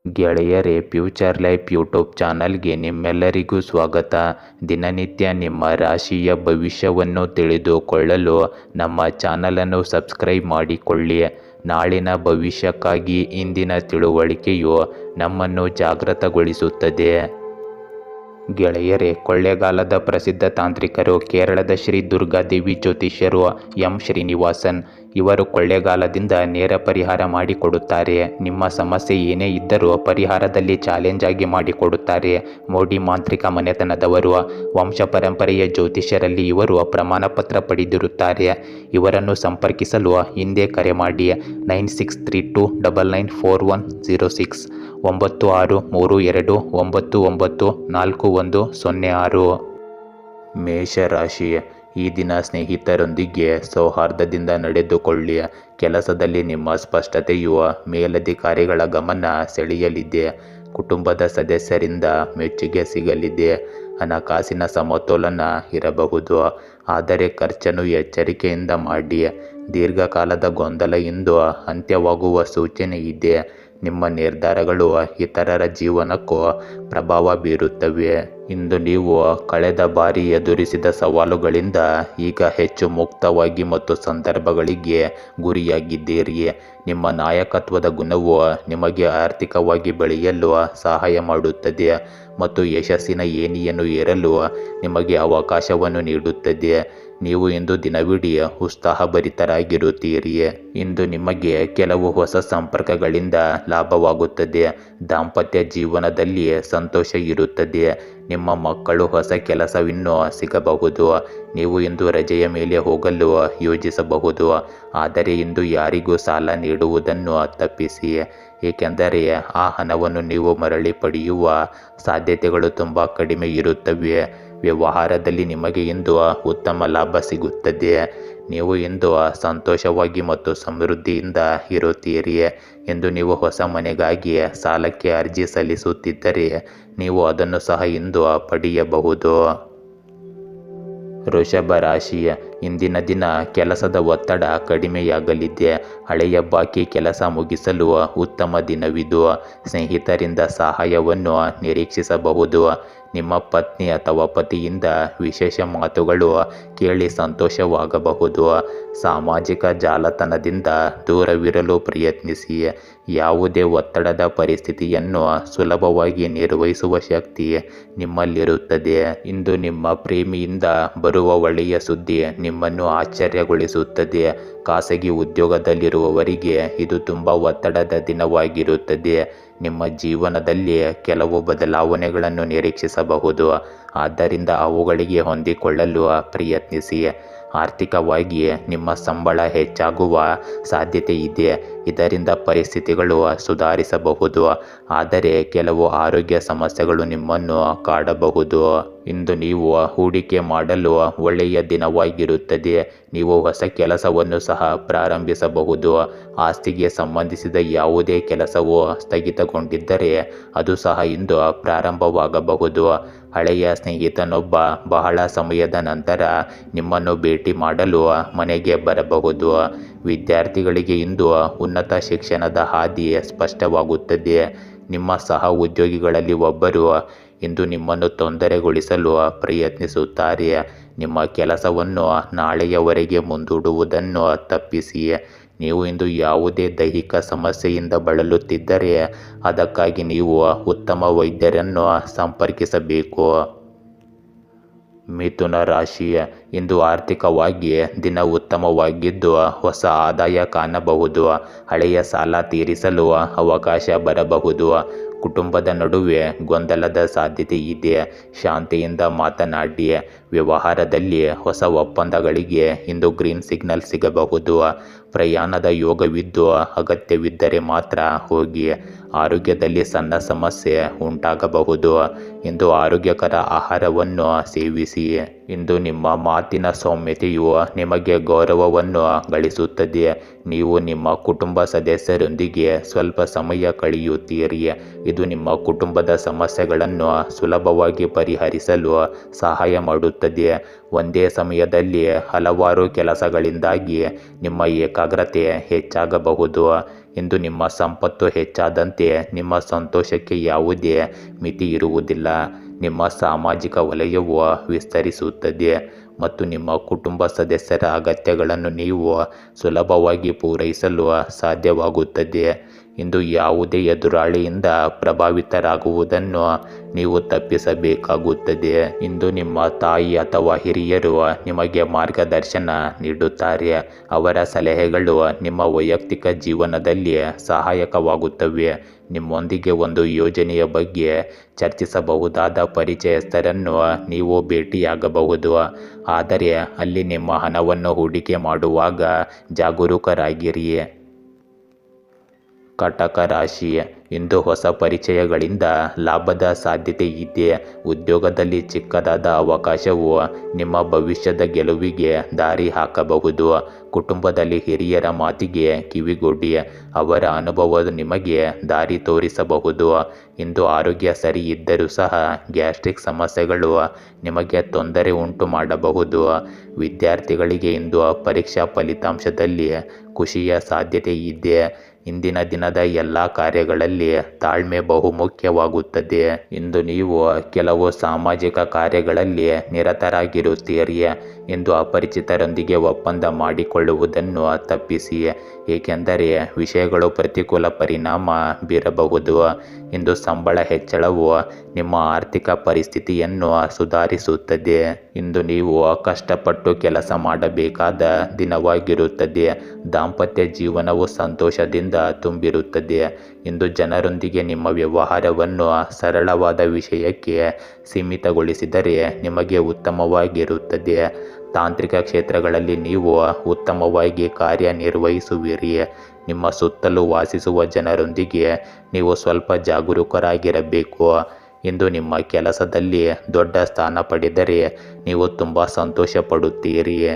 ಗೆಳೆಯರೇ, future life YouTube ಚಾನಲ್ಗೆ ನಿಮ್ಮೆಲ್ಲರಿಗೂ ಸ್ವಾಗತ. ದಿನನಿತ್ಯ ನಿಮ್ಮ ರಾಶಿಯ ಭವಿಷ್ಯವನ್ನು ತಿಳಿದುಕೊಳ್ಳಲು ನಮ್ಮ ಚಾನಲನ್ನು ಸಬ್ಸ್ಕ್ರೈಬ್ ಮಾಡಿಕೊಳ್ಳಿ. ನಾಳಿನ ಭವಿಷ್ಯಕ್ಕಾಗಿ ಇಂದಿನ ತಿಳುವಳಿಕೆಯು ನಮ್ಮನ್ನು ಜಾಗೃತಗೊಳಿಸುತ್ತದೆ. ಗೆಳೆಯರೇ, ಕೊಳ್ಳೇಗಾಲದ ಪ್ರಸಿದ್ಧ ತಾಂತ್ರಿಕರು ಕೇರಳದ ಶ್ರೀ ದುರ್ಗಾದೇವಿ ಜ್ಯೋತಿಷ್ಯರು ಎಂ ಶ್ರೀನಿವಾಸನ್ ಇವರು ಕೊಳ್ಳೇಗಾಲದಿಂದ ನೇರ ಪರಿಹಾರ ಮಾಡಿಕೊಡುತ್ತಾರೆ. ನಿಮ್ಮ ಸಮಸ್ಯೆ ಏನೇ ಇದ್ದರೂ ಪರಿಹಾರದಲ್ಲಿ ಚಾಲೆಂಜ್ ಆಗಿ ಮಾಡಿಕೊಡುತ್ತಾರೆ. ಮೋಡಿ ಮಾಂತ್ರಿಕ ಮನೆತನದವರು. ವಂಶ ಪರಂಪರೆಯ ಜ್ಯೋತಿಷ್ಯರಲ್ಲಿ ಇವರು ಪ್ರಮಾಣಪತ್ರ ಪಡೆದಿರುತ್ತಾರೆ. ಇವರನ್ನು ಸಂಪರ್ಕಿಸಲು ಹಿಂದೆ ಕರೆ ಮಾಡಿ 9632994106 9632994106. ಮೇಷರಾಶಿ. ಈ ದಿನ ಸ್ನೇಹಿತರೊಂದಿಗೆ ಸೌಹಾರ್ದದಿಂದ ನಡೆದುಕೊಳ್ಳಿ. ಕೆಲಸದಲ್ಲಿ ನಿಮ್ಮ ಸ್ಪಷ್ಟತೆಯು ಮೇಲಧಿಕಾರಿಗಳ ಗಮನ ಸೆಳೆಯಲಿದೆ. ಕುಟುಂಬದ ಸದಸ್ಯರಿಂದ ಮೆಚ್ಚುಗೆ ಸಿಗಲಿದೆ. ಹಣಕಾಸಿನ ಸಮತೋಲನ ಇರಬಹುದು, ಆದರೆ ಖರ್ಚನ್ನು ಎಚ್ಚರಿಕೆಯಿಂದ ಮಾಡಿ. ದೀರ್ಘಕಾಲದ ಗೊಂದಲ ಇಂದು ಅಂತ್ಯವಾಗುವ ಸೂಚನೆ ಇದೆ. ನಿಮ್ಮ ನಿರ್ಧಾರಗಳು ಇತರರ ಜೀವನಕ್ಕೂ ಪ್ರಭಾವ ಬೀರುತ್ತವೆ. ಇಂದು ನೀವು ಕಳೆದ ಬಾರಿ ಎದುರಿಸಿದ ಸವಾಲುಗಳಿಂದ ಈಗ ಹೆಚ್ಚು ಮುಕ್ತವಾಗಿ ಮತ್ತು ಸಂದರ್ಭಗಳಿಗೆ ಗುರಿಯಾಗಿದ್ದೀರಿ. ನಿಮ್ಮ ನಾಯಕತ್ವದ ಗುಣವು ನಿಮಗೆ ಆರ್ಥಿಕವಾಗಿ ಬೆಳೆಯಲು ಸಹಾಯ ಮಾಡುತ್ತದೆ ಮತ್ತು ಯಶಸ್ಸಿನ ಏಣಿಯನ್ನು ಏರಲು ನಿಮಗೆ ಅವಕಾಶವನ್ನು ನೀಡುತ್ತದೆ. ನೀವು ಇಂದು ದಿನವಿಡೀ ಉತ್ಸಾಹಭರಿತರಾಗಿರುತ್ತೀರಿ. ಇಂದು ನಿಮಗೆ ಕೆಲವು ಹೊಸ ಸಂಪರ್ಕಗಳಿಂದ ಲಾಭವಾಗುತ್ತದೆ. ದಾಂಪತ್ಯ ಜೀವನದಲ್ಲಿ ಸಂತೋಷ ಇರುತ್ತದೆ. ನಿಮ್ಮ ಮಕ್ಕಳು ಹೊಸ ಕೆಲಸವಿನ್ನೂ ಸಿಗಬಹುದು. ನೀವು ಇಂದು ರಜೆಯ ಮೇಲೆ ಹೋಗಲು ಯೋಜಿಸಬಹುದು, ಆದರೆ ಇಂದು ಯಾರಿಗೂ ಸಾಲ ನೀಡುವುದನ್ನು ತಪ್ಪಿಸಿ, ಏಕೆಂದರೆ ಆ ಹಣವನ್ನು ನೀವು ಮರಳಿ ಪಡೆಯುವ ಸಾಧ್ಯತೆಗಳು ತುಂಬ ಕಡಿಮೆ ಇರುತ್ತವೆ. ವ್ಯವಹಾರದಲ್ಲಿ ನಿಮಗೆ ಇಂದು ಉತ್ತಮ ಲಾಭ ಸಿಗುತ್ತದೆ. ನೀವು ಇಂದು ಸಂತೋಷವಾಗಿ ಮತ್ತು ಸಮೃದ್ಧಿಯಿಂದ ಇರುತ್ತೀರಿ. ಇಂದು ನೀವು ಹೊಸ ಮನೆಗಾಗಿ ಸಾಲಕ್ಕೆ ಅರ್ಜಿ ಸಲ್ಲಿಸುತ್ತಿದ್ದರೆ ನೀವು ಅದನ್ನು ಸಹ ಇಂದು ಪಡೆಯಬಹುದು. ವೃಷಭ ರಾಶಿ. ಇಂದಿನ ದಿನ ಕೆಲಸದ ಒತ್ತಡ ಕಡಿಮೆಯಾಗಲಿದೆ. ಹಳೆಯ ಬಾಕಿ ಕೆಲಸ ಮುಗಿಸಲು ಉತ್ತಮ ದಿನವಿದು. ಸ್ನೇಹಿತರಿಂದ ಸಹಾಯವನ್ನು ನಿರೀಕ್ಷಿಸಬಹುದು. ನಿಮ್ಮ ಪತ್ನಿ ಅಥವಾ ಪತಿಯಿಂದ ವಿಶೇಷ ಮಾತುಗಳು ಕೇಳಿ ಸಂತೋಷವಾಗಬಹುದು. ಸಾಮಾಜಿಕ ಜಾಲತಾಣದಿಂದ ದೂರವಿರಲು ಪ್ರಯತ್ನಿಸಿ. ಯಾವುದೇ ಒತ್ತಡದ ಪರಿಸ್ಥಿತಿಯನ್ನು ಸುಲಭವಾಗಿ ನಿರ್ವಹಿಸುವ ಶಕ್ತಿ ನಿಮ್ಮಲ್ಲಿರುತ್ತದೆ. ಇಂದು ನಿಮ್ಮ ಪ್ರೇಮಿಯಿಂದ ಬರುವ ಒಳ್ಳೆಯ ಸುದ್ದಿ ನಿಮ್ಮನ್ನು ಆಶ್ಚರ್ಯಗೊಳಿಸುತ್ತದೆ. ಖಾಸಗಿ ಉದ್ಯೋಗದಲ್ಲಿರುವವರಿಗೆ ಇದು ತುಂಬ ಒತ್ತಡದ ದಿನವಾಗಿರುತ್ತದೆ. ನಿಮ್ಮ ಜೀವನದಲ್ಲಿ ಕೆಲವು ಬದಲಾವಣೆಗಳನ್ನು ನಿರೀಕ್ಷಿಸಬಹುದು, ಆದ್ದರಿಂದ ಅವುಗಳಿಗೆ ಹೊಂದಿಕೊಳ್ಳಲು ಪ್ರಯತ್ನಿಸಿ. ಆರ್ಥಿಕವಾಗಿ ನಿಮ್ಮ ಸಂಬಳ ಹೆಚ್ಚಾಗುವ ಸಾಧ್ಯತೆ ಇದೆ. ಇದರಿಂದ ಪರಿಸ್ಥಿತಿಗಳು ಸುಧಾರಿಸಬಹುದು, ಆದರೆ ಕೆಲವು ಆರೋಗ್ಯ ಸಮಸ್ಯೆಗಳು ನಿಮ್ಮನ್ನು ಕಾಡಬಹುದು. ಇಂದು ನೀವು ಹೂಡಿಕೆ ಮಾಡಲು ಒಳ್ಳೆಯ ದಿನವಾಗಿರುತ್ತದೆ. ನೀವು ಹೊಸ ಕೆಲಸವನ್ನು ಸಹ ಪ್ರಾರಂಭಿಸಬಹುದು. ಆಸ್ತಿಗೆ ಸಂಬಂಧಿಸಿದ ಯಾವುದೇ ಕೆಲಸವು ಸ್ಥಗಿತಗೊಂಡಿದ್ದರೆ ಅದು ಸಹ ಇಂದು ಪ್ರಾರಂಭವಾಗಬಹುದು. ಹಳೆಯ ಸ್ನೇಹಿತನೊಬ್ಬ ಬಹಳ ಸಮಯದ ನಂತರ ನಿಮ್ಮನ್ನು ಭೇಟಿ ಮಾಡಲು ಮನೆಗೆ ಬರಬಹುದು. ವಿದ್ಯಾರ್ಥಿಗಳಿಗೆ ಇಂದು ಉನ್ನತ ಶಿಕ್ಷಣದ ಹಾದಿ ಸ್ಪಷ್ಟವಾಗುತ್ತದೆ. ನಿಮ್ಮ ಸಹ ಉದ್ಯೋಗಿಗಳಲ್ಲಿ ಒಬ್ಬರು ಇಂದು ನಿಮ್ಮನ್ನು ತೊಂದರೆಗೊಳಿಸಲು ಪ್ರಯತ್ನಿಸುತ್ತಾರೆ. ನಿಮ್ಮ ಕೆಲಸವನ್ನು ನಾಳೆಯವರೆಗೆ ಮುಂದೂಡುವುದನ್ನು ತಪ್ಪಿಸಿ. ನೀವು ಇಂದು ಯಾವುದೇ ದೈಹಿಕ ಸಮಸ್ಯೆಯಿಂದ ಬಳಲುತ್ತಿದ್ದರೆ ಅದಕ್ಕಾಗಿ ನೀವು ಉತ್ತಮ ವೈದ್ಯರನ್ನು ಸಂಪರ್ಕಿಸಬೇಕು. ಮಿಥುನ ರಾಶಿ. ಇಂದು ಆರ್ಥಿಕವಾಗಿ ದಿನ ಉತ್ತಮವಾಗಿದ್ದು ಹೊಸ ಆದಾಯ ಕಾಣಬಹುದು. ಹಳೆಯ ಸಾಲ ತೀರಿಸಲು ಅವಕಾಶ ಬರಬಹುದು. ಕುಟುಂಬದ ನಡುವೆ ಗೊಂದಲದ ಸಾಧ್ಯತೆ ಇದೆ. ಶಾಂತಿಯಿಂದ ಮಾತನಾಡಿ. ವ್ಯವಹಾರದಲ್ಲಿ ಹೊಸ ಒಪ್ಪಂದಗಳಿಗೆ ಇಂದು ಗ್ರೀನ್ ಸಿಗ್ನಲ್ ಸಿಗಬಹುದು. ಪ್ರಯಾಣದ ಯೋಗವಿದ್ದು ಅಗತ್ಯವಿದ್ದರೆ ಮಾತ್ರ ಹೋಗಿ. ಆರೋಗ್ಯದಲ್ಲಿ ಸಣ್ಣ ಸಮಸ್ಯೆ ಉಂಟಾಗಬಹುದು. ಇಂದು ಆರೋಗ್ಯಕರ ಆಹಾರವನ್ನು ಸೇವಿಸಿ. ಇಂದು ನಿಮ್ಮ ಮಾತಿನ ಸೌಮ್ಯತೆಯು ನಿಮಗೆ ಗೌರವವನ್ನು ಗಳಿಸುತ್ತದೆ. ನೀವು ನಿಮ್ಮ ಕುಟುಂಬ ಸದಸ್ಯರೊಂದಿಗೆ ಸ್ವಲ್ಪ ಸಮಯ ಕಳೆಯುತ್ತೀರಿ. ಇದು ನಿಮ್ಮ ಕುಟುಂಬದ ಸಮಸ್ಯೆಗಳನ್ನು ಸುಲಭವಾಗಿ ಪರಿಹರಿಸಲು ಸಹಾಯ ಮಾಡುತ್ತದೆ. ಒಂದೇ ಸಮಯದಲ್ಲಿ ಹಲವಾರು ಕೆಲಸಗಳಿಂದಾಗಿ ನಿಮ್ಮ ಏಕಾಗ್ರತೆ ಹೆಚ್ಚಾಗಬಹುದು. ಇಂದು ನಿಮ್ಮ ಸಂಪತ್ತು ಹೆಚ್ಚಾದಂತೆ ನಿಮ್ಮ ಸಂತೋಷಕ್ಕೆ ಯಾವುದೇ ಮಿತಿ ಇರುವುದಿಲ್ಲ. ನಿಮ್ಮ ಸಾಮಾಜಿಕ ವಲಯವು ವಿಸ್ತರಿಸುತ್ತದೆ ಮತ್ತು ನಿಮ್ಮ ಕುಟುಂಬ ಸದಸ್ಯರ ಅಗತ್ಯಗಳನ್ನು ನೀವು ಸುಲಭವಾಗಿ ಪೂರೈಸಲು ಸಾಧ್ಯವಾಗುತ್ತದೆ. ಇಂದು ಯಾವುದೇ ಎದುರಾಳಿಯಿಂದ ಪ್ರಭಾವಿತರಾಗುವುದನ್ನು ನೀವು ತಪ್ಪಿಸಬೇಕಾಗುತ್ತದೆ. ಇಂದು ನಿಮ್ಮ ತಾಯಿ ಅಥವಾ ಹಿರಿಯರು ನಿಮಗೆ ಮಾರ್ಗದರ್ಶನ ನೀಡುತ್ತಾರೆ. ಅವರ ಸಲಹೆಗಳು ನಿಮ್ಮ ವೈಯಕ್ತಿಕ ಜೀವನದಲ್ಲಿ ಸಹಾಯಕವಾಗುತ್ತವೆ. ನಿಮ್ಮೊಂದಿಗೆ ಒಂದು ಯೋಜನೆಯ ಬಗ್ಗೆ ಚರ್ಚಿಸಬಹುದಾದ ಪರಿಚಯಸ್ಥರನ್ನು ನೀವು ಭೇಟಿಯಾಗಬಹುದು. ಆದರೆ ಅಲ್ಲಿ ನಿಮ್ಮ ಹಣವನ್ನು ಹೂಡಿಕೆ ಮಾಡುವಾಗ ಜಾಗರೂಕರಾಗಿರಿ. ಕಟಕ ರಾಶಿ, ಇಂದು ಹೊಸ ಪರಿಚಯಗಳಿಂದ ಲಾಭದ ಸಾಧ್ಯತೆ ಇದೆ. ಉದ್ಯೋಗದಲ್ಲಿ ಚಿಕ್ಕದಾದ ಅವಕಾಶವು ನಿಮ್ಮ ಭವಿಷ್ಯದ ಗೆಲುವಿಗೆ ದಾರಿ ಹಾಕಬಹುದು. ಕುಟುಂಬದಲ್ಲಿ ಹಿರಿಯರ ಮಾತಿಗೆ ಕಿವಿಗೊಡಿ. ಅವರ ಅನುಭವ ನಿಮಗೆ ದಾರಿ ತೋರಿಸಬಹುದು. ಇಂದು ಆರೋಗ್ಯ ಸರಿ ಇದ್ದರೂ ಸಹ ಗ್ಯಾಸ್ಟ್ರಿಕ್ ಸಮಸ್ಯೆಗಳು ನಿಮಗೆ ತೊಂದರೆ ಉಂಟು ಮಾಡಬಹುದು. ವಿದ್ಯಾರ್ಥಿಗಳಿಗೆ ಇಂದು ಪರೀಕ್ಷಾ ಫಲಿತಾಂಶದಲ್ಲಿ ಖುಷಿಯ ಸಾಧ್ಯತೆ ಇದೆ. ಇಂದಿನ ದಿನದ ಎಲ್ಲ ಕಾರ್ಯಗಳಲ್ಲಿ ತಾಳ್ಮೆ ಬಹುಮುಖ್ಯವಾಗುತ್ತದೆ. ಇಂದು ನೀವು ಕೆಲವು ಸಾಮಾಜಿಕ ಕಾರ್ಯಗಳಲ್ಲಿ ನಿರತರಾಗಿರುತ್ತೀರಿ. ಇಂದು ಅಪರಿಚಿತರೊಂದಿಗೆ ಒಪ್ಪಂದ ಮಾಡಿಕೊಳ್ಳುವುದನ್ನು ತಪ್ಪಿಸಿ, ಏಕೆಂದರೆ ವಿಷಯಗಳು ಪ್ರತಿಕೂಲ ಪರಿಣಾಮ ಬೀರಬಹುದು. ಇಂದು ಸಂಬಳ ಹೆಚ್ಚಳವು ನಿಮ್ಮ ಆರ್ಥಿಕ ಪರಿಸ್ಥಿತಿಯನ್ನು ಸುಧಾರಿಸುತ್ತದೆ. ಇಂದು ನೀವು ಕಷ್ಟಪಟ್ಟು ಕೆಲಸ ಮಾಡಬೇಕಾದ ದಿನವಾಗಿರುತ್ತದೆ. ದಾಂಪತ್ಯ ಜೀವನವು ಸಂತೋಷದಿಂದ ತುಂಬಿರುತ್ತದೆ. ಇಂದು ಜನರೊಂದಿಗೆ ನಿಮ್ಮ ವ್ಯವಹಾರವನ್ನು ಸರಳವಾದ ವಿಷಯಕ್ಕೆ ಸೀಮಿತಗೊಳಿಸಿದರೆ ನಿಮಗೆ ಉತ್ತಮವಾಗಿರುತ್ತದೆ. ತಾಂತ್ರಿಕ ಕ್ಷೇತ್ರಗಳಲ್ಲಿ ನೀವು ಉತ್ತಮವಾಗಿ ಕಾರ್ಯನಿರ್ವಹಿಸುವಿರಿ. ನಿಮ್ಮ ಸುತ್ತಲೂ ವಾಸಿಸುವ ಜನರೊಂದಿಗೆ ನೀವು ಸ್ವಲ್ಪ ಜಾಗರೂಕರಾಗಿರಬೇಕು. ಇಂದು ನಿಮ್ಮ ಕೆಲಸದಲ್ಲಿ ದೊಡ್ಡ ಸ್ಥಾನ ಪಡೆದರೆ ನೀವು ತುಂಬ ಸಂತೋಷ ಪಡುತ್ತೀರಿ.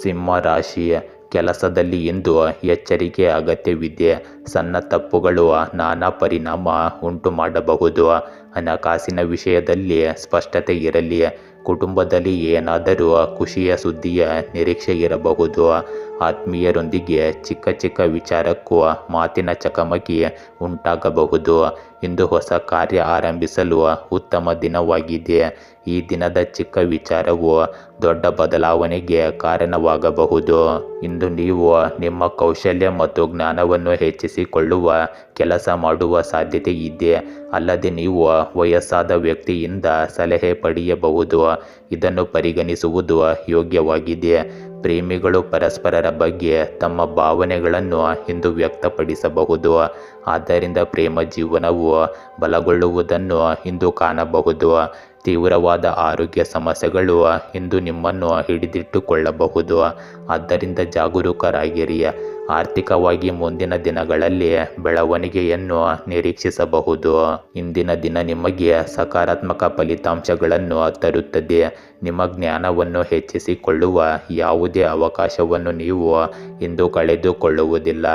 ಸಿಂಹ ರಾಶಿ, ಕೆಲಸದಲ್ಲಿ ಇಂದು ಎಚ್ಚರಿಕೆ ಅಗತ್ಯವಿದೆ. ಸಣ್ಣ ತಪ್ಪುಗಳು ನಾನಾ ಪರಿಣಾಮ ಉಂಟು ಮಾಡಬಹುದು. ಹಣಕಾಸಿನ ವಿಷಯದಲ್ಲಿ ಸ್ಪಷ್ಟತೆ ಇರಲಿ. ಕುಟುಂಬದಲ್ಲಿ ಏನಾದರೂ ಖುಷಿಯ ಸುದ್ದಿಯ ನಿರೀಕ್ಷೆ ಇರಬಹುದು. ಆತ್ಮೀಯರೊಂದಿಗೆ ಚಿಕ್ಕ ಚಿಕ್ಕ ವಿಚಾರಕ್ಕೂ ಮಾತಿನ ಚಕಮಕಿ ಉಂಟಾಗಬಹುದು. ಇಂದು ಹೊಸ ಕಾರ್ಯ ಆರಂಭಿಸಲು ಉತ್ತಮ ದಿನವಾಗಿದೆ. ಈ ದಿನದ ಚಿಕ್ಕ ವಿಚಾರವು ದೊಡ್ಡ ಬದಲಾವಣೆಗೆ ಕಾರಣವಾಗಬಹುದು. ಇಂದು ನೀವು ನಿಮ್ಮ ಕೌಶಲ್ಯ ಮತ್ತು ಜ್ಞಾನವನ್ನು ಹೆಚ್ಚಿಸಿಕೊಳ್ಳುವ ಕೆಲಸ ಮಾಡುವ ಸಾಧ್ಯತೆ ಇದೆ. ಅಲ್ಲದೆ ನೀವು ವಯಸ್ಸಾದ ವ್ಯಕ್ತಿಯಿಂದ ಸಲಹೆ ಪಡೆಯಬಹುದು. ಇದನ್ನು ಪರಿಗಣಿಸುವುದು ಯೋಗ್ಯವಾಗಿದೆ. ಪ್ರೇಮಿಗಳು ಪರಸ್ಪರರ ಬಗ್ಗೆ ತಮ್ಮ ಭಾವನೆಗಳನ್ನು ಇಂದು ವ್ಯಕ್ತಪಡಿಸಬಹುದು. ಆದ್ದರಿಂದ ಪ್ರೇಮ ಜೀವನವು ಬಲಗೊಳ್ಳುವುದನ್ನು ಇಂದು ಕಾಣಬಹುದು. ತೀವ್ರವಾದ ಆರೋಗ್ಯ ಸಮಸ್ಯೆಗಳು ಇಂದು ನಿಮ್ಮನ್ನು ಹಿಡಿದಿಟ್ಟುಕೊಳ್ಳಬಹುದು. ಆದ್ದರಿಂದ ಜಾಗರೂಕರಾಗಿರಿ. ಆರ್ಥಿಕವಾಗಿ ಮುಂದಿನ ದಿನಗಳಲ್ಲಿ ಬೆಳವಣಿಗೆಯನ್ನು ನಿರೀಕ್ಷಿಸಬಹುದು. ಇಂದಿನ ದಿನ ನಿಮಗೆ ಸಕಾರಾತ್ಮಕ ಫಲಿತಾಂಶಗಳನ್ನು ತರುತ್ತದೆ. ನಿಮ್ಮ ಜ್ಞಾನವನ್ನು ಹೆಚ್ಚಿಸಿಕೊಳ್ಳುವ ಯಾವುದೇ ಅವಕಾಶವನ್ನು ನೀವು ಇಂದು ಕಳೆದುಕೊಳ್ಳುವುದಿಲ್ಲ.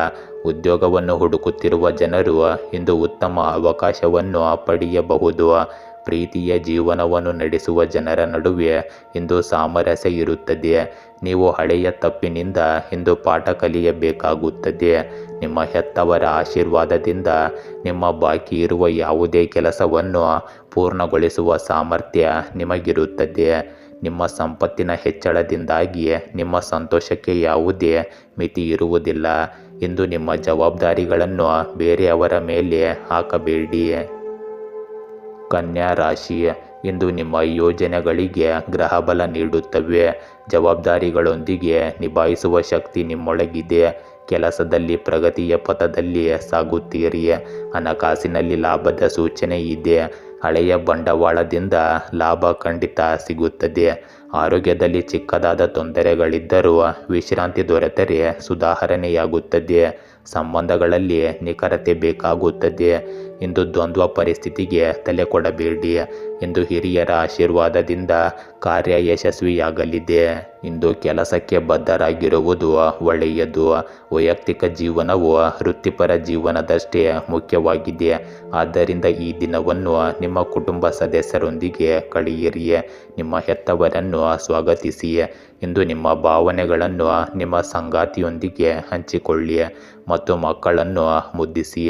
ಉದ್ಯೋಗವನ್ನು ಹುಡುಕುತ್ತಿರುವ ಜನರು ಇಂದು ಉತ್ತಮ ಅವಕಾಶವನ್ನು ಪಡೆಯಬಹುದು. ಪ್ರೀತಿಯ ಜೀವನವನ್ನು ನಡೆಸುವ ಜನರ ನಡುವೆ ಇಂದು ಸಾಮರಸ್ಯ ಇರುತ್ತದೆ. ನೀವು ಹಳೆಯ ತಪ್ಪಿನಿಂದ ಇಂದು ಪಾಠ ಕಲಿಯಬೇಕಾಗುತ್ತದೆ. ನಿಮ್ಮ ಹೆತ್ತವರ ಆಶೀರ್ವಾದದಿಂದ ನಿಮ್ಮ ಬಾಕಿ ಇರುವ ಯಾವುದೇ ಕೆಲಸವನ್ನು ಪೂರ್ಣಗೊಳಿಸುವ ಸಾಮರ್ಥ್ಯ ನಿಮಗಿರುತ್ತದೆ. ನಿಮ್ಮ ಸಂಪತ್ತಿನ ಹೆಚ್ಚಳದಿಂದಾಗಿ ನಿಮ್ಮ ಸಂತೋಷಕ್ಕೆ ಯಾವುದೇ ಮಿತಿ ಇರುವುದಿಲ್ಲ. ಇಂದು ನಿಮ್ಮ ಜವಾಬ್ದಾರಿಗಳನ್ನು ಬೇರೆಯವರ ಮೇಲೆ ಹಾಕಬೇಡಿ. ಕನ್ಯಾ ರಾಶಿ, ಇಂದು ನಿಮ್ಮ ಯೋಜನೆಗಳಿಗೆ ಗ್ರಹಬಲ ನೀಡುತ್ತವೆ. ಜವಾಬ್ದಾರಿಗಳೊಂದಿಗೆ ನಿಭಾಯಿಸುವ ಶಕ್ತಿ ನಿಮ್ಮೊಳಗಿದೆ. ಕೆಲಸದಲ್ಲಿ ಪ್ರಗತಿಯ ಪಥದಲ್ಲಿ ಸಾಗುತ್ತೀರಿ. ಹಣಕಾಸಿನಲ್ಲಿ ಲಾಭದ ಸೂಚನೆ ಇದೆ. ಹಳೆಯ ಬಂಡವಾಳದಿಂದ ಲಾಭ ಖಂಡಿತ ಸಿಗುತ್ತದೆ. ಆರೋಗ್ಯದಲ್ಲಿ ಚಿಕ್ಕದಾದ ತೊಂದರೆಗಳಿದ್ದರೂ ವಿಶ್ರಾಂತಿ ದೊರೆತರೆ ಸುಧಾರಣೆಯಾಗುತ್ತದೆ. ಸಂಬಂಧಗಳಲ್ಲಿ ನಿಖರತೆ ಬೇಕಾಗುತ್ತದೆ. ಇಂದು ದ್ವಂದ್ವ ಪರಿಸ್ಥಿತಿಗೆ ತಲೆ ಕೊಡಬೇಡಿ. ಇಂದು ಹಿರಿಯರ ಆಶೀರ್ವಾದದಿಂದ ಕಾರ್ಯ ಯಶಸ್ವಿಯಾಗಲಿದೆ. ಇಂದು ಕೆಲಸಕ್ಕೆ ಬದ್ಧರಾಗಿರುವುದು ಒಳ್ಳೆಯದು. ವೈಯಕ್ತಿಕ ಜೀವನವು ವೃತ್ತಿಪರ ಜೀವನದಷ್ಟೇ ಮುಖ್ಯವಾಗಿದೆ. ಆದ್ದರಿಂದ ಈ ದಿನವನ್ನು ನಿಮ್ಮ ಕುಟುಂಬ ಸದಸ್ಯರೊಂದಿಗೆ ಕಳೆಯಿರಿ. ನಿಮ್ಮ ಹೆತ್ತವರನ್ನು ಸ್ವಾಗತಿಸಿ. ಇಂದು ನಿಮ್ಮ ಭಾವನೆಗಳನ್ನು ನಿಮ್ಮ ಸಂಗಾತಿಯೊಂದಿಗೆ ಹಂಚಿಕೊಳ್ಳಿ ಮತ್ತು ಮಕ್ಕಳನ್ನು ಮುದ್ದಿಸಿ.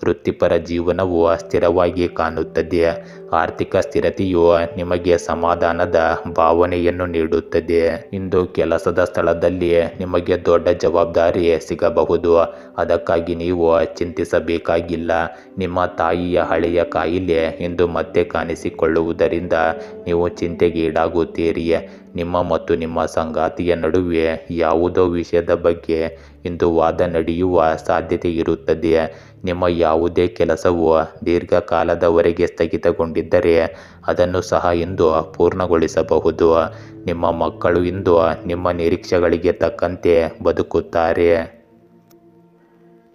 ವೃತ್ತಿಪರ ಜೀವನವು ಸ್ಥಿರವಾಗಿ ಕಾಣುತ್ತದೆ. ಆರ್ಥಿಕ ಸ್ಥಿರತೆಯು ನಿಮಗೆ ಸಮಾಧಾನದ ಭಾವನೆಯನ್ನು ನೀಡುತ್ತದೆ. ಇಂದು ಕೆಲಸದ ಸ್ಥಳದಲ್ಲಿ ನಿಮಗೆ ದೊಡ್ಡ ಜವಾಬ್ದಾರಿ ಸಿಗಬಹುದು. ಅದಕ್ಕಾಗಿ ನೀವು ಚಿಂತಿಸಬೇಕಾಗಿಲ್ಲ. ನಿಮ್ಮ ತಾಯಿಯ ಹಳೆಯ ಕಾಯಿಲೆ ಇಂದು ಮತ್ತೆ ಕಾಣಿಸಿಕೊಳ್ಳುವುದರಿಂದ ನೀವು ಚಿಂತೆಗೀಡಾಗುತ್ತೀರಿ. ನಿಮ್ಮ ಮತ್ತು ನಿಮ್ಮ ಸಂಗಾತಿಯ ನಡುವೆ ಯಾವುದೋ ವಿಷಯದ ಬಗ್ಗೆ ಇಂದು ವಾದ ನಡೆಯುವ ಸಾಧ್ಯತೆ ಇರುತ್ತದೆ. ನಿಮ್ಮ ಯಾವುದೇ ಕೆಲಸವು ದೀರ್ಘಕಾಲದವರೆಗೆ ಸ್ಥಗಿತಗೊಂಡಿದ್ದರೆ ಅದನ್ನು ಸಹ ಇಂದು ಪೂರ್ಣಗೊಳಿಸಬಹುದು. ನಿಮ್ಮ ಮಕ್ಕಳು ಇಂದು ನಿಮ್ಮ ನಿರೀಕ್ಷೆಗಳಿಗೆ ತಕ್ಕಂತೆ ಬದುಕುತ್ತಾರೆ.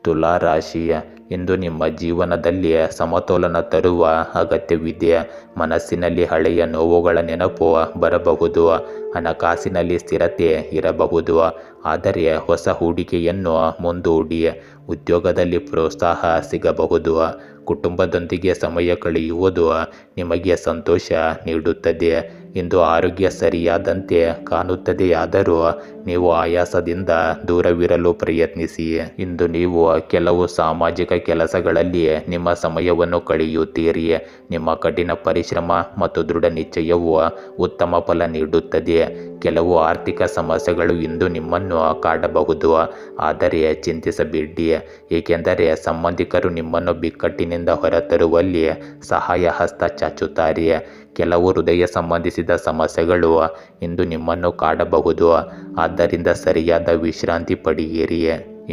ತುಲಾ ರಾಶಿ, ಇಂದು ನಿಮ್ಮ ಜೀವನದಲ್ಲಿ ಸಮತೋಲನ ತರುವ ಅಗತ್ಯವಿದೆ. ಮನಸ್ಸಿನಲ್ಲಿ ಹಳೆಯ ನೋವುಗಳ ನೆನಪು ಬರಬಹುದು. ಹಣಕಾಸಿನಲ್ಲಿ ಸ್ಥಿರತೆ ಇರಬಹುದು, ಆದರೆ ಹೊಸ ಹೂಡಿಕೆಯನ್ನು ಮುಂದೂಡಿ. ಉದ್ಯೋಗದಲ್ಲಿ ಪ್ರೋತ್ಸಾಹ ಸಿಗಬಹುದು. ಕುಟುಂಬದೊಂದಿಗೆ ಸಮಯ ಕಳೆಯುವುದು ನಿಮಗೆ ಸಂತೋಷ ನೀಡುತ್ತದೆ. ಇಂದು ಆರೋಗ್ಯ ಸರಿಯಾದಂತೆ ಕಾಣುತ್ತದೆಯಾದರೂ ನೀವು ಆಯಾಸದಿಂದ ದೂರವಿರಲು ಪ್ರಯತ್ನಿಸಿ. ಇಂದು ನೀವು ಕೆಲವು ಸಾಮಾಜಿಕ ಕೆಲಸಗಳಲ್ಲಿ ನಿಮ್ಮ ಸಮಯವನ್ನು ಕಳೆಯುತ್ತೀರಿ. ನಿಮ್ಮ ಕಠಿಣ ಪರಿಶ್ರಮ ಮತ್ತು ದೃಢ ನಿಶ್ಚಯವು ಉತ್ತಮ ಫಲ ನೀಡುತ್ತದೆ. ಕೆಲವು ಆರ್ಥಿಕ ಸಮಸ್ಯೆಗಳು ಇಂದು ನಿಮ್ಮನ್ನು ಕಾಡಬಹುದು, ಆದರೆ ಚಿಂತಿಸಬೇಡಿ, ಏಕೆಂದರೆ ಸಂಬಂಧಿಕರು ನಿಮ್ಮನ್ನು ಬಿಕ್ಕಟ್ಟಿನಿಂದ ಹೊರತರುವಲ್ಲಿ ಸಹಾಯ ಹಸ್ತ ಚಾಚುತ್ತಾರೆ. ಕೆಲವು ಹೃದಯ ಸಂಬಂಧಿಸಿದ ಸಮಸ್ಯೆಗಳು ಇಂದು ನಿಮ್ಮನ್ನು ಕಾಡಬಹುದು, ಆದ್ದರಿಂದ ಸರಿಯಾದ ವಿಶ್ರಾಂತಿ ಪಡೆಯಿರಿ.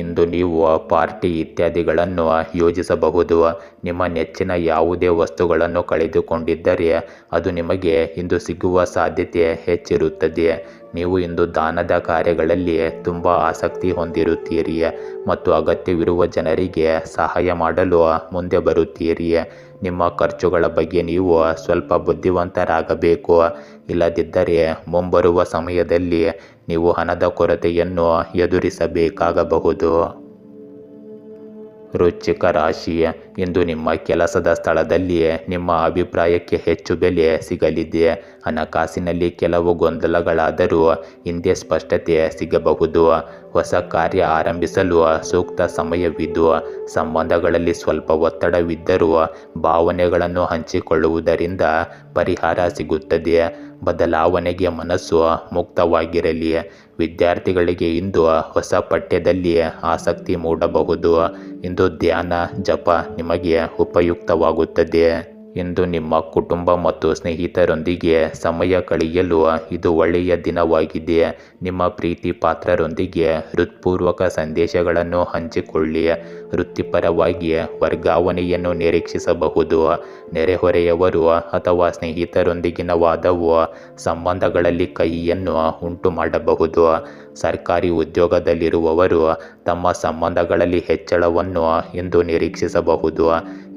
ಇಂದು ನೀವು ಪಾರ್ಟಿ ಇತ್ಯಾದಿಗಳನ್ನು ಯೋಜಿಸಬಹುದು. ನಿಮ್ಮ ನೆಚ್ಚಿನ ಯಾವುದೇ ವಸ್ತುಗಳನ್ನು ಕಳೆದುಕೊಂಡಿದ್ದರೆ ಅದು ನಿಮಗೆ ಇಂದು ಸಿಗುವ ಸಾಧ್ಯತೆ ಹೆಚ್ಚಿರುತ್ತದೆ. ನೀವು ಇಂದು ದಾನದ ಕಾರ್ಯಗಳಲ್ಲಿ ತುಂಬ ಆಸಕ್ತಿ ಹೊಂದಿರುತ್ತೀರಿ ಮತ್ತು ಅಗತ್ಯವಿರುವ ಜನರಿಗೆ ಸಹಾಯ ಮಾಡಲು ಮುಂದೆ ಬರುತ್ತೀರಿ. ನಿಮ್ಮ ಖರ್ಚುಗಳ ಬಗ್ಗೆ ನೀವು ಸ್ವಲ್ಪ ಬುದ್ಧಿವಂತರಾಗಬೇಕು. ಇಲ್ಲದಿದ್ದರೆ ಮುಂಬರುವ ಸಮಯದಲ್ಲಿ ನೀವು ಹಣದ ಕೊರತೆಯನ್ನು ಎದುರಿಸಬೇಕಾಗಬಹುದು. ವೃಶ್ಚಿಕ ರಾಶಿ, ಇಂದು ನಿಮ್ಮ ಕೆಲಸದ ಸ್ಥಳದಲ್ಲಿ ನಿಮ್ಮ ಅಭಿಪ್ರಾಯಕ್ಕೆ ಹೆಚ್ಚು ಬೆಲೆ ಸಿಗಲಿದೆ. ಹಣಕಾಸಿನಲ್ಲಿ ಕೆಲವು ಗೊಂದಲಗಳಾದರೂ ಹಿಂದೆ ಸ್ಪಷ್ಟತೆ ಸಿಗಬಹುದು. ಹೊಸ ಕಾರ್ಯ ಆರಂಭಿಸಲು ಸೂಕ್ತ ಸಮಯವಿದ್ದು, ಸಂಬಂಧಗಳಲ್ಲಿ ಸ್ವಲ್ಪ ಒತ್ತಡವಿದ್ದರೂ ಭಾವನೆಗಳನ್ನು ಹಂಚಿಕೊಳ್ಳುವುದರಿಂದ ಪರಿಹಾರ ಸಿಗುತ್ತದೆ. ಬದಲಾವಣೆಗೆ ಮನಸ್ಸು ಮುಕ್ತವಾಗಿರಲಿ. ವಿದ್ಯಾರ್ಥಿಗಳಿಗೆ ಇಂದು ಹೊಸ ಪಠ್ಯದಲ್ಲಿ ಆಸಕ್ತಿ ಮೂಡಬಹುದು. ಇಂದು ಧ್ಯಾನ, ಜಪ ನಿಮಗೆ ಉಪಯುಕ್ತವಾಗುತ್ತದೆ. ಇಂದು ನಿಮ್ಮ ಕುಟುಂಬ ಮತ್ತು ಸ್ನೇಹಿತರೊಂದಿಗೆ ಸಮಯ ಕಳೆಯಲು ಇದು ಒಳ್ಳೆಯ ದಿನವಾಗಿದೆ. ನಿಮ್ಮ ಪ್ರೀತಿ ಪಾತ್ರರೊಂದಿಗೆ ಹೃತ್ಪೂರ್ವಕ ಸಂದೇಶಗಳನ್ನು ಹಂಚಿಕೊಳ್ಳಿ. ವೃತ್ತಿಪರವಾಗಿ ವರ್ಗಾವಣೆಯನ್ನು ನಿರೀಕ್ಷಿಸಬಹುದು. ನೆರೆಹೊರೆಯವರು ಅಥವಾ ಸ್ನೇಹಿತರೊಂದಿಗಿನ ವಾದವು ಸಂಬಂಧಗಳಲ್ಲಿ ಕಹಿಯನ್ನು ಉಂಟು ಮಾಡಬಹುದು. ಸರ್ಕಾರಿ ಉದ್ಯೋಗದಲ್ಲಿರುವವರು ತಮ್ಮ ಸಂಬಂಧಗಳಲ್ಲಿ ಹೆಚ್ಚಳವನ್ನು ಇಂದು ನಿರೀಕ್ಷಿಸಬಹುದು.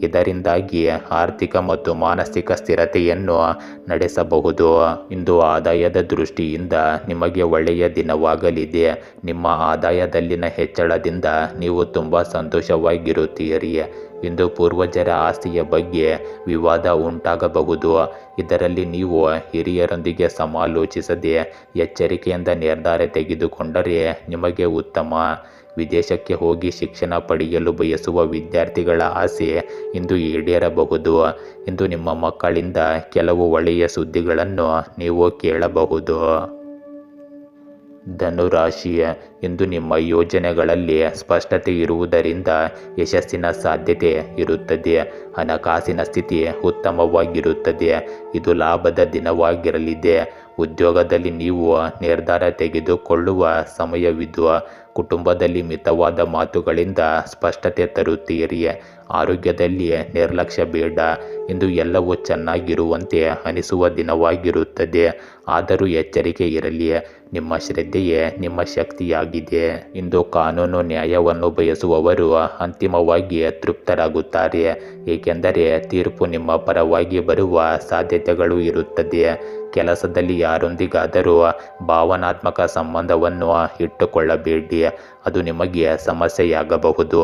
ಇದರಿಂದಾಗಿ ಆರ್ಥಿಕ ಮತ್ತು ಮಾನಸಿಕ ಸ್ಥಿರತೆಯನ್ನು ನಡೆಸಬಹುದು. ಇಂದು ಆದಾಯದ ದೃಷ್ಟಿಯಿಂದ ನಿಮಗೆ ಒಳ್ಳೆಯ ದಿನವಾಗಲಿದೆ. ನಿಮ್ಮ ಆದಾಯದಲ್ಲಿನ ಹೆಚ್ಚಳದಿಂದ ನೀವು ತುಂಬ ಸಂತೋಷವಾಗಿರುತ್ತೀರಿ. ಇಂದು ಪೂರ್ವಜರ ಆಸ್ತಿಯ ಬಗ್ಗೆ ವಿವಾದ ಉಂಟಾಗಬಹುದು. ಇದರಲ್ಲಿ ನೀವು ಹಿರಿಯರೊಂದಿಗೆ ಸಮಾಲೋಚಿಸದೆ ಎಚ್ಚರಿಕೆಯಿಂದ ನಿರ್ಧಾರ ತೆಗೆದುಕೊಂಡರೆ ನಿಮಗೆ ಉತ್ತಮ. ವಿದೇಶಕ್ಕೆ ಹೋಗಿ ಶಿಕ್ಷಣ ಪಡೆಯಲು ಬಯಸುವ ವಿದ್ಯಾರ್ಥಿಗಳ ಆಸೆ ಇಂದು ಈಡೇರಬಹುದು. ಇಂದು ನಿಮ್ಮ ಮಕ್ಕಳಿಂದ ಕೆಲವು ಒಳ್ಳೆಯ ಸುದ್ದಿಗಳನ್ನು ನೀವು ಕೇಳಬಹುದು. ಧನುರಾಶಿ, ಇಂದು ನಿಮ್ಮ ಯೋಜನೆಗಳಲ್ಲಿ ಸ್ಪಷ್ಟತೆ ಇರುವುದರಿಂದ ಯಶಸ್ಸಿನ ಸಾಧ್ಯತೆ ಇರುತ್ತದೆ. ಹಣಕಾಸಿನ ಸ್ಥಿತಿ ಉತ್ತಮವಾಗಿರುತ್ತದೆ. ಇದು ಲಾಭದ ದಿನವಾಗಿರಲಿದೆ. ಉದ್ಯೋಗದಲ್ಲಿ ನೀವು ನಿರ್ಧಾರ ತೆಗೆದುಕೊಳ್ಳುವ ಸಮಯವಿದ್ದು, ಕುಟುಂಬದಲ್ಲಿ ಮಿತವಾದ ಮಾತುಗಳಿಂದ ಸ್ಪಷ್ಟತೆ ತರುತ್ತೀರಿ. ಆರೋಗ್ಯದಲ್ಲಿ ನಿರ್ಲಕ್ಷ್ಯ ಬೇಡ. ಇಂದು ಎಲ್ಲವೂ ಚೆನ್ನಾಗಿರುವಂತೆ ಅನಿಸುವ ದಿನವಾಗಿರುತ್ತದೆ. ಆದರೂ ಎಚ್ಚರಿಕೆ ಇರಲಿ. ನಿಮ್ಮ ಶ್ರದ್ಧೆಯೇ ನಿಮ್ಮ ಶಕ್ತಿಯಾಗಿದೆ. ಇಂದು ಕಾನೂನು ನ್ಯಾಯವನ್ನು ಬಯಸುವವರು ಅಂತಿಮವಾಗಿ ತೃಪ್ತರಾಗುತ್ತಾರೆ, ಏಕೆಂದರೆ ತೀರ್ಪು ನಿಮ್ಮ ಪರವಾಗಿ ಬರುವ ಸಾಧ್ಯತೆಗಳು ಇರುತ್ತದೆ. ಕೆಲಸದಲ್ಲಿ ಯಾರೊಂದಿಗಾದರೂ ಭಾವನಾತ್ಮಕ ಸಂಬಂಧವನ್ನು ಇಟ್ಟುಕೊಳ್ಳಬೇಡಿ, ಅದು ನಿಮಗೆ ಸಮಸ್ಯೆಯಾಗಬಹುದು.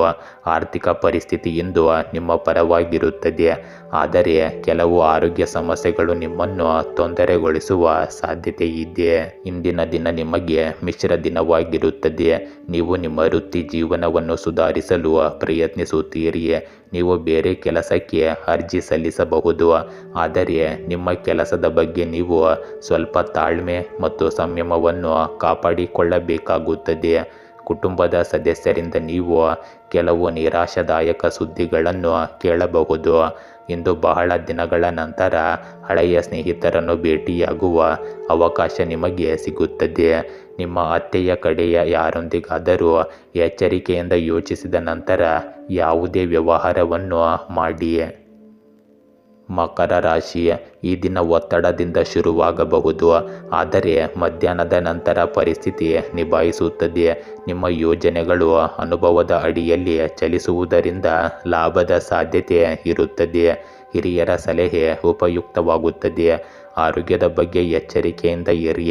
ಆರ್ಥಿಕ ಪರಿಸ್ಥಿತಿ ಇಂದು ಇಂದು ನಿಮ್ಮ ಪರವಾಗಿರುತ್ತದೆ. ಆದರೆ ಕೆಲವು ಆರೋಗ್ಯ ಸಮಸ್ಯೆಗಳು ನಿಮ್ಮನ್ನು ತೊಂದರೆಗೊಳಿಸುವ ಸಾಧ್ಯತೆ ಇದೆ. ಇಂದಿನ ದಿನ ನಿಮಗೆ ಮಿಶ್ರ ದಿನವಾಗಿರುತ್ತದೆ. ನೀವು ನಿಮ್ಮ ವೃತ್ತಿ ಜೀವನವನ್ನು ಸುಧಾರಿಸಲು ಪ್ರಯತ್ನಿಸುತ್ತೀರಿ. ನೀವು ಬೇರೆ ಕೆಲಸಕ್ಕೆ ಅರ್ಜಿ ಸಲ್ಲಿಸಬಹುದು, ಆದರೆ ನಿಮ್ಮ ಕೆಲಸದ ಬಗ್ಗೆ ನೀವು ಸ್ವಲ್ಪ ತಾಳ್ಮೆ ಮತ್ತು ಸಂಯಮವನ್ನು ಕಾಪಾಡಿಕೊಳ್ಳಬೇಕಾಗುತ್ತದೆ. ಕುಟುಂಬದ ಸದಸ್ಯರಿಂದ ನೀವು ಕೆಲವು ನಿರಾಶಾದಾಯಕ ಸುದ್ದಿಗಳನ್ನು ಕೇಳಬಹುದು. ಇಂದು ಬಹಳ ದಿನಗಳ ನಂತರ ಹಳೆಯ ಸ್ನೇಹಿತರನ್ನು ಭೇಟಿಯಾಗುವ ಅವಕಾಶ ನಿಮಗೆ ಸಿಗುತ್ತದೆ. ನಿಮ್ಮ ಅತ್ತೆಯ ಕಡೆಯ ಯಾರೊಂದಿಗಾದರೂ ಎಚ್ಚರಿಕೆಯಿಂದ ಯೋಚಿಸಿದ ನಂತರ ಯಾವುದೇ ವ್ಯವಹಾರವನ್ನು ಮಾಡಿ. ಮಕರ ರಾಶಿ, ಈ ದಿನ ಒತ್ತಡದಿಂದ ಶುರುವಾಗಬಹುದು, ಆದರೆ ಮಧ್ಯಾಹ್ನದ ನಂತರ ಪರಿಸ್ಥಿತಿ ನಿಭಾಯಿಸುತ್ತದೆ. ನಿಮ್ಮ ಯೋಜನೆಗಳು ಅನುಭವದ ಅಡಿಯಲ್ಲಿ ಚಲಿಸುವುದರಿಂದ ಲಾಭದ ಸಾಧ್ಯತೆ ಇರುತ್ತದೆ. ಹಿರಿಯರ ಸಲಹೆ ಉಪಯುಕ್ತವಾಗುತ್ತದೆ. ಆರೋಗ್ಯದ ಬಗ್ಗೆ ಎಚ್ಚರಿಕೆಯಿಂದ ಇರಿ.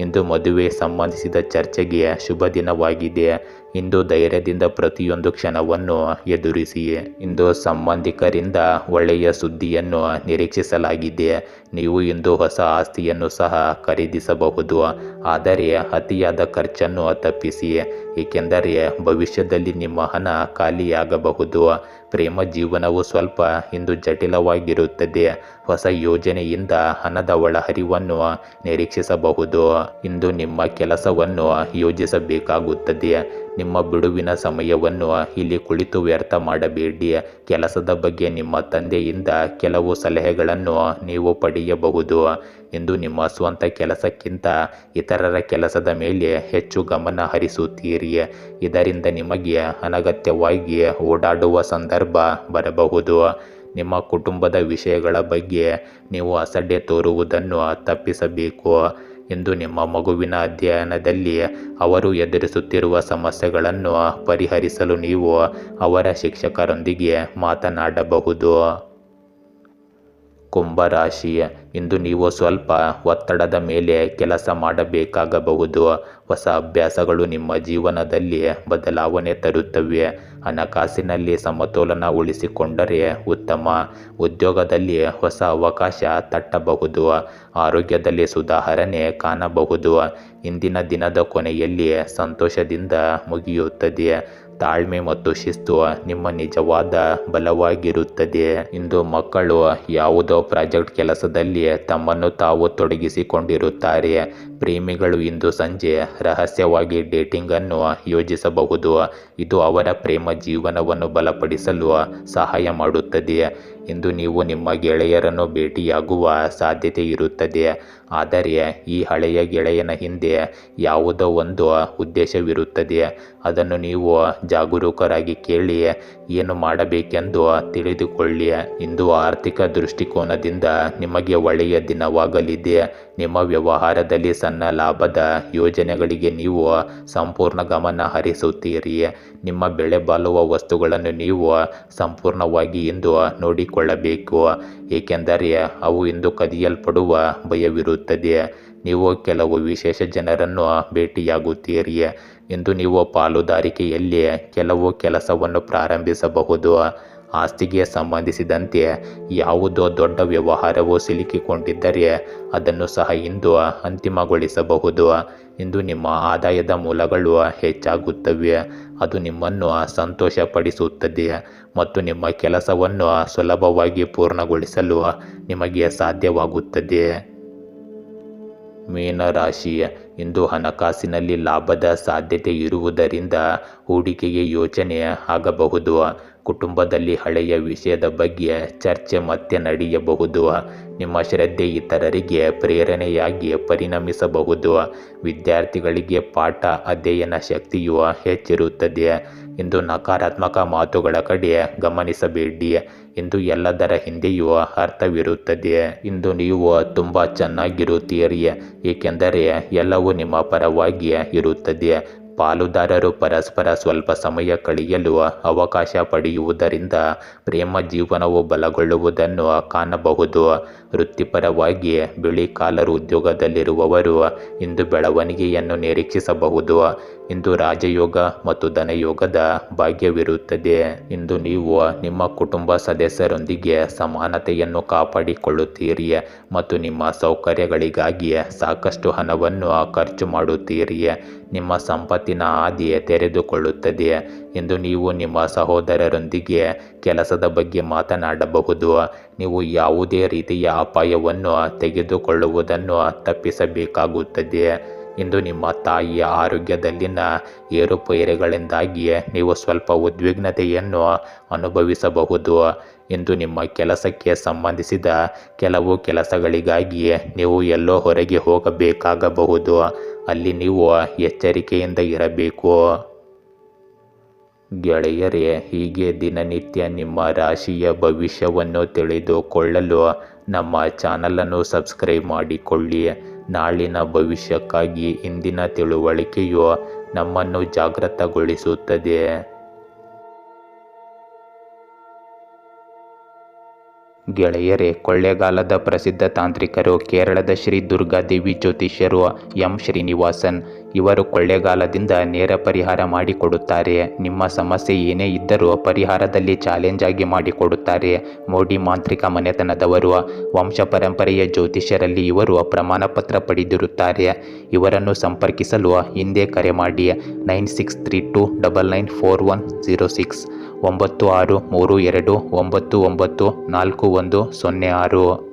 ಇಂದು ಮದುವೆ ಸಂಬಂಧಿಸಿದ ಚರ್ಚೆಗೆ ಶುಭ ದಿನವಾಗಿದೆ. ಇಂದು ಧೈರ್ಯದಿಂದ ಪ್ರತಿಯೊಂದು ಕ್ಷಣವನ್ನು ಎದುರಿಸಿ. ಇಂದು ಸಂಬಂಧಿಕರಿಂದ ಒಳ್ಳೆಯ ಸುದ್ದಿಯನ್ನು ನಿರೀಕ್ಷಿಸಲಾಗಿದೆ. ನೀವು ಇಂದು ಹೊಸ ಆಸ್ತಿಯನ್ನು ಸಹ ಖರೀದಿಸಬಹುದು, ಆದರೆ ಅತಿಯಾದ ಖರ್ಚನ್ನು ತಪ್ಪಿಸಿ, ಏಕೆಂದರೆ ಭವಿಷ್ಯದಲ್ಲಿ ನಿಮ್ಮ ಹಣ ಖಾಲಿಯಾಗಬಹುದು. ಪ್ರೇಮ ಜೀವನವು ಸ್ವಲ್ಪ ಇಂದು ಜಟಿಲವಾಗಿರುತ್ತದೆ. ಹೊಸ ಯೋಜನೆಯಿಂದ ಹಣದ ಒಳಹರಿವನ್ನು ನಿರೀಕ್ಷಿಸಬಹುದು. ಇಂದು ನಿಮ್ಮ ಕೆಲಸವನ್ನು ಯೋಜಿಸಬೇಕಾಗುತ್ತದೆ. ನಿಮ್ಮ ಬಿಡುವಿನ ಸಮಯವನ್ನು ಇಲ್ಲಿ ಕುಳಿತು ವ್ಯರ್ಥ ಮಾಡಬೇಡಿ. ಕೆಲಸದ ಬಗ್ಗೆ ನಿಮ್ಮ ತಂದೆಯಿಂದ ಕೆಲವು ಸಲಹೆಗಳನ್ನು ನೀವು ಪಡೆಯಬಹುದು. ಇಂದು ನಿಮ್ಮ ಸ್ವಂತ ಕೆಲಸಕ್ಕಿಂತ ಇತರರ ಕೆಲಸದ ಮೇಲೆ ಹೆಚ್ಚು ಗಮನ ಹರಿಸುತ್ತೀರಿ. ಇದರಿಂದ ನಿಮಗೆ ಅನಗತ್ಯವಾಗಿ ಓಡಾಡುವ ಸಂದರ್ಭ ಬರಬಹುದು. ನಿಮ್ಮ ಕುಟುಂಬದ ವಿಷಯಗಳ ಬಗ್ಗೆ ನೀವು ಅಸಡ್ಡೆ ತೋರುವುದನ್ನು ತಪ್ಪಿಸಬೇಕು. ಇಂದು ನಿಮ್ಮ ಮಗುವಿನ ಅಧ್ಯಯನದಲ್ಲಿ ಅವರು ಎದುರಿಸುತ್ತಿರುವ ಸಮಸ್ಯೆಗಳನ್ನು ಪರಿಹರಿಸಲು ನೀವು ಅವರ ಶಿಕ್ಷಕರೊಂದಿಗೆ ಮಾತನಾಡಬಹುದು. ಕುಂಭರಾಶಿ, ಇಂದು ನೀವು ಸ್ವಲ್ಪ ಒತ್ತಡದ ಮೇಲೆ ಕೆಲಸ ಮಾಡಬೇಕಾಗಬಹುದು. ಹೊಸ ಅಭ್ಯಾಸಗಳು ನಿಮ್ಮ ಜೀವನದಲ್ಲಿ ಬದಲಾವಣೆ ತರುತ್ತವೆ. ಹಣಕಾಸಿನಲ್ಲಿ ಸಮತೋಲನ ಉಳಿಸಿಕೊಂಡರೆ ಉತ್ತಮ. ಉದ್ಯೋಗದಲ್ಲಿ ಹೊಸ ಅವಕಾಶ ತಟ್ಟಬಹುದು. ಆರೋಗ್ಯದಲ್ಲಿ ಸುಧಾರಣೆ ಕಾಣಬಹುದು. ಇಂದಿನ ದಿನದ ಕೊನೆಯಲ್ಲಿ ಸಂತೋಷದಿಂದ ಮುಗಿಯುತ್ತದೆ. ತಾಳ್ಮೆ ಮತ್ತು ಶಿಸ್ತು ನಿಮ್ಮ ನಿಜವಾದ ಬಲವಾಗಿರುತ್ತದೆ. ಇಂದು ಮಕ್ಕಳು ಯಾವುದೋ ಪ್ರಾಜೆಕ್ಟ್ ಕೆಲಸದಲ್ಲಿ ತಮ್ಮನ್ನು ತಾವು ತೊಡಗಿಸಿಕೊಂಡಿರುತ್ತಾರೆ. ಪ್ರೇಮಿಗಳು ಇಂದು ಸಂಜೆ ರಹಸ್ಯವಾಗಿ ಡೇಟಿಂಗ್ ಅನ್ನು ಯೋಜಿಸಬಹುದು. ಇದು ಅವರ ಪ್ರೇಮ ಜೀವನವನ್ನು ಬಲಪಡಿಸಲು ಸಹಾಯ ಮಾಡುತ್ತದೆ. ಇಂದು ನೀವು ನಿಮ್ಮ ಗೆಳೆಯರನ್ನು ಭೇಟಿಯಾಗುವ ಸಾಧ್ಯತೆ ಇರುತ್ತದೆ, ಆದರೆ ಈ ಹಳೆಯ ಗೆಳೆಯನ ಹಿಂದೆ ಯಾವುದೋ ಒಂದು ಉದ್ದೇಶವಿರುತ್ತದೆ. ಅದನ್ನು ನೀವು ಜಾಗರೂಕರಾಗಿ ಕೇಳಿ ಏನು ಮಾಡಬೇಕೆಂದು ತಿಳಿದುಕೊಳ್ಳಿ. ಇಂದು ಆರ್ಥಿಕ ದೃಷ್ಟಿಕೋನದಿಂದ ನಿಮಗೆ ಒಳ್ಳೆಯ ದಿನವಾಗಲಿದೆ. ನಿಮ್ಮ ವ್ಯವಹಾರದಲ್ಲಿ ಸಣ್ಣ ಲಾಭದ ಯೋಜನೆಗಳಿಗೆ ನೀವು ಸಂಪೂರ್ಣ ಗಮನ ಹರಿಸುತ್ತೀರಿ. ನಿಮ್ಮ ಬೆಲೆ ಬಾಳುವ ವಸ್ತುಗಳನ್ನು ನೀವು ಸಂಪೂರ್ಣವಾಗಿ ಇಂದು ನೋಡಿಕೊಳ್ಳಬೇಕು, ಏಕೆಂದರೆ ಅವು ಇಂದು ಕದಿಯಲ್ಪಡುವ ಭಯವಿರುತ್ತದೆ. ನೀವು ಕೆಲವು ವಿಶೇಷ ಜನರನ್ನು ಭೇಟಿಯಾಗುತ್ತೀರಿ. ಇಂದು ನೀವು ಪಾಲುದಾರಿಕೆಯಲ್ಲಿ ಕೆಲವು ಕೆಲಸವನ್ನು ಪ್ರಾರಂಭಿಸಬಹುದು. ಆಸ್ತಿಗೆ ಸಂಬಂಧಿಸಿದಂತೆ ಯಾವುದೋ ದೊಡ್ಡ ವ್ಯವಹಾರವು ಸಿಲುಕಿಕೊಂಡಿದ್ದರೆ ಅದನ್ನು ಸಹ ಇಂದು ಅಂತಿಮಗೊಳಿಸಬಹುದು. ಇಂದು ನಿಮ್ಮ ಆದಾಯದ ಮೂಲಗಳು ಹೆಚ್ಚಾಗುತ್ತವೆ. ಅದು ನಿಮ್ಮನ್ನು ಸಂತೋಷಪಡಿಸುತ್ತದೆ ಮತ್ತು ನಿಮ್ಮ ಕೆಲಸವನ್ನು ಸುಲಭವಾಗಿ ಪೂರ್ಣಗೊಳಿಸಲು ನಿಮಗೆ ಸಾಧ್ಯವಾಗುತ್ತದೆ. ಮೀನರಾಶಿ, ಇಂದು ಹಣಕಾಸಿನಲ್ಲಿ ಲಾಭದ ಸಾಧ್ಯತೆ ಇರುವುದರಿಂದ ಹೂಡಿಕೆಗೆ ಯೋಚನೆ ಆಗಬಹುದು. ಕುಟುಂಬದಲ್ಲಿ ಹಳೆಯ ವಿಷಯದ ಬಗ್ಗೆ ಚರ್ಚೆ ಮತ್ತೆ ನಡೆಯಬಹುದು. ನಿಮ್ಮ ಶ್ರದ್ಧೆ ಇತರರಿಗೆ ಪ್ರೇರಣೆಯಾಗಿ ಪರಿಣಮಿಸಬಹುದು. ವಿದ್ಯಾರ್ಥಿಗಳಿಗೆ ಪಾಠ ಅಧ್ಯಯನ ಶಕ್ತಿಯು ಹೆಚ್ಚಿರುತ್ತದೆ. ಇಂದು ನಕಾರಾತ್ಮಕ ಮಾತುಗಳ ಕಡೆ ಗಮನಿಸಬೇಡಿ. ಇಂದು ಎಲ್ಲದರ ಹಿಂದೆಯೂ ಅರ್ಥವಿರುತ್ತದೆ. ಇಂದು ನೀವು ತುಂಬ ಚೆನ್ನಾಗಿರುತ್ತೀರಿ, ಏಕೆಂದರೆ ಎಲ್ಲವೂ ನಿಮ್ಮ ಪರವಾಗಿ ಇರುತ್ತದೆ. ಪಾಲುದಾರರು ಪರಸ್ಪರ ಸ್ವಲ್ಪ ಸಮಯ ಕಳೆಯಲು ಅವಕಾಶ ಪಡೆಯುವುದರಿಂದ ಪ್ರೇಮ ಜೀವನವು ಬಲಗೊಳ್ಳುವುದನ್ನು ಕಾಣಬಹುದು. ವೃತ್ತಿಪರವಾಗಿ ಬಿಳಿ ಕಾಲರ್ ಉದ್ಯೋಗದಲ್ಲಿರುವವರು ಇಂದು ಬೆಳವಣಿಗೆಯನ್ನು ನಿರೀಕ್ಷಿಸಬಹುದು. ಇಂದು ರಾಜಯೋಗ ಮತ್ತು ಧನಯೋಗದ ಭಾಗ್ಯವಿರುತ್ತದೆ. ಇಂದು ನೀವು ನಿಮ್ಮ ಕುಟುಂಬ ಸದಸ್ಯರೊಂದಿಗೆ ಸಮಾನತೆಯನ್ನು ಕಾಪಾಡಿಕೊಳ್ಳುತ್ತೀರಿ ಮತ್ತು ನಿಮ್ಮ ಸೌಕರ್ಯಗಳಿಗಾಗಿ ಸಾಕಷ್ಟು ಹಣವನ್ನು ಖರ್ಚು ಮಾಡುತ್ತೀರಿ. ನಿಮ್ಮ ಸಂಪತ್ತಿನ ಹಾದಿ ತೆರೆದುಕೊಳ್ಳುತ್ತದೆ. ಇಂದು ನೀವು ನಿಮ್ಮ ಸಹೋದರರೊಂದಿಗೆ ಕೆಲಸದ ಬಗ್ಗೆ ಮಾತನಾಡಬಹುದು. ನೀವು ಯಾವುದೇ ರೀತಿಯ ಅಪಾಯವನ್ನು ತೆಗೆದುಕೊಳ್ಳುವುದನ್ನು ತಪ್ಪಿಸಬೇಕಾಗುತ್ತದೆ. ಇಂದು ನಿಮ್ಮ ತಾಯಿಯ ಆರೋಗ್ಯದಲ್ಲಿನ ಏರುಪೇರುಗಳಿಂದಾಗಿ ನೀವು ಸ್ವಲ್ಪ ಉದ್ವಿಗ್ನತೆಯನ್ನು ಅನುಭವಿಸಬಹುದು. ಇಂದು ನಿಮ್ಮ ಕೆಲಸಕ್ಕೆ ಸಂಬಂಧಿಸಿದ ಕೆಲವು ಕೆಲಸಗಳಿಗಾಗಿ ನೀವು ಎಲ್ಲೋ ಹೊರಗೆ ಹೋಗಬೇಕಾಗಬಹುದು. ಅಲ್ಲಿ ನೀವು ಎಚ್ಚರಿಕೆಯಿಂದ ಇರಬೇಕು. ಗೆಳೆಯರೇ, ಹೀಗೆ ದಿನನಿತ್ಯ ನಿಮ್ಮ ರಾಶಿಯ ಭವಿಷ್ಯವನ್ನು ತಿಳಿದುಕೊಳ್ಳಲು ನಮ್ಮ ಚಾನಲನ್ನು ಸಬ್ಸ್ಕ್ರೈಬ್ ಮಾಡಿಕೊಳ್ಳಿ. ನಾಳಿನ ಭವಿಷ್ಯಕ್ಕಾಗಿ ಇಂದಿನ ತಿಳುವಳಿಕೆಯು ನಮ್ಮನ್ನು ಜಾಗೃತಗೊಳಿಸುತ್ತದೆ. ಗೆಳೆಯರೇ, ಕೊಳ್ಳೇಗಾಲದ ಪ್ರಸಿದ್ಧ ತಾಂತ್ರಿಕರು ಕೇರಳದ ಶ್ರೀ ದುರ್ಗಾದೇವಿ ಜ್ಯೋತಿಷ್ಯರು ಎಂ ಶ್ರೀನಿವಾಸನ್. ಇವರು ಕೊಳ್ಳೇಗಾಲದಿಂದ ನೇರ ಪರಿಹಾರ ಮಾಡಿಕೊಡುತ್ತಾರೆ. ನಿಮ್ಮ ಸಮಸ್ಯೆ ಏನೇ ಇದ್ದರೂ ಪರಿಹಾರದಲ್ಲಿ ಚಾಲೆಂಜ್ ಆಗಿ ಮಾಡಿಕೊಡುತ್ತಾರೆ. ಮೋಡಿ ಮಾಂತ್ರಿಕ ಮನೆತನದವರು. ವಂಶ ಪರಂಪರೆಯ ಜ್ಯೋತಿಷ್ಯರಲ್ಲಿ ಇವರು ಪ್ರಮಾಣಪತ್ರ ಪಡೆದಿರುತ್ತಾರೆ. ಇವರನ್ನು ಸಂಪರ್ಕಿಸಲು ಹಿಂದೆ ಕರೆ ಮಾಡಿ 9632994106 9632994106.